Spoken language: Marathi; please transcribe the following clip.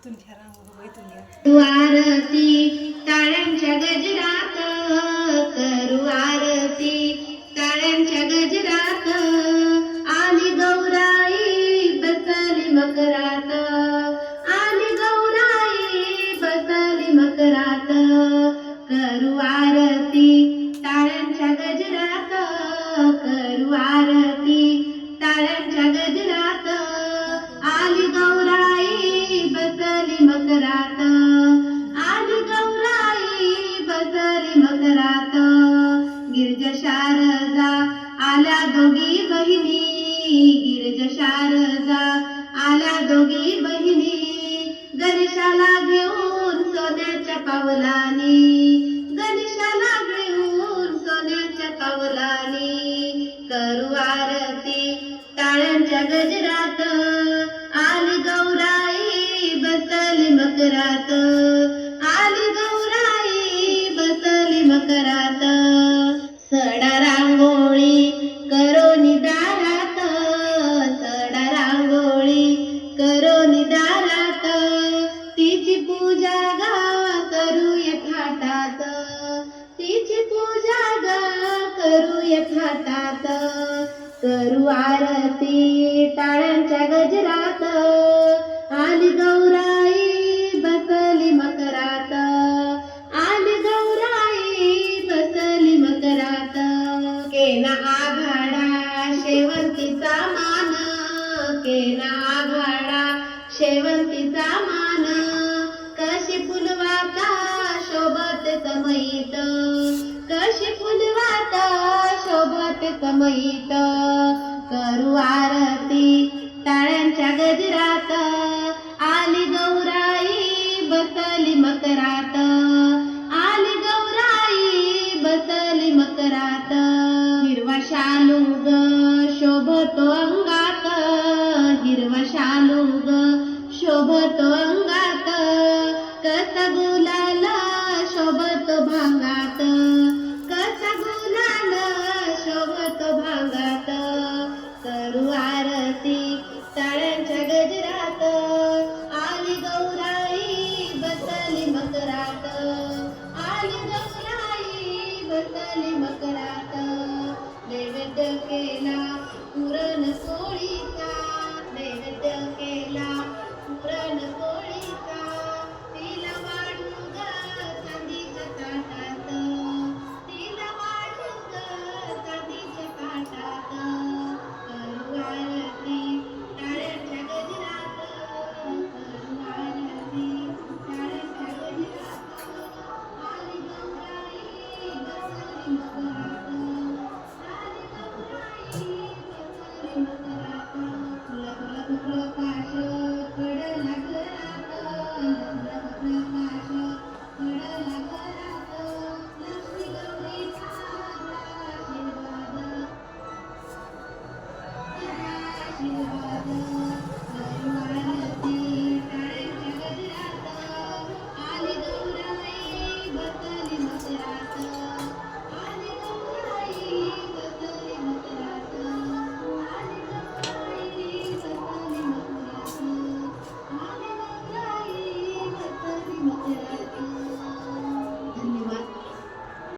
इथून घ्या रांगोळी इथून घ्या. करू आरती टाळ्यांच्या गजरात, करू आरती टाळ्यांच्या गजरात, आली गौराई बसली मकरात, आली गौराई बसली मकरात. करू आरती टाळ्यांच्या गजरात, करू आरती टाळ्यांच्या गजरात, आली गौराई बसली मकरात, आली गौराई बसली मकरात. गिरजा शारदा आल्या दोघी बहिणी, गिरजा शारदा आल्या दोघी बहिणी, गणेशाला घेऊन सोन्याच्या पावलानी, गणेशाला घेऊन सोन्याच्या पावलानी. करू आरती टाळ्यांच्या गजरात, आली गौराई बसली मकरात, आली गौराई बसली मकरात. सडा रांगोळी करोनी दारात, सडा रांगोळी करोनी दारात, तिची पूजा गा करूया थाटात, तिची पूजा गा करूया थाटात. करू आरती टाळ्यांच्या गजरात, आली गौराई बसली मकरात, आली गौराई बसली मकरात. केना आघाडा शेवंतीचा मान, केना आघाडा शेवंतीचा मान, कशी फुलवाता शोभत समयीत, कशी फुलवाता शोभत समयीत. करू आरती टाळ्यांच्या गजरात, आली गौराई बसली मकरात, आली गौराई बसली मकरात. हिरवा शालू ग शोभतो अंगात, हिरवा शालू ग शोभतो अंगात, कसा गुलाल शोभतो भांगात, कसा गुलाल शोभतो भांगात. करू आरती टाळ्यांच्या गजरात, आली गौराई बसली मकरात, आली गौराई बसली मकरात. नैवेद्य केला पुरण पोळीचा, नैवेद्य केला पुरण पोळीचा, तिला वाढू ग चांदीच्या ताटात, तिला वाढू ग चांदीच्या ताटात. करू आरती टाळ्यांच्या गजरात, करू आरती टाळ्यांच्या गजरात, आली गौराई बसली मकरात, आली गौराई बसली मकरात. फुल फुल प्रकाश पडला घरात, फुल फुल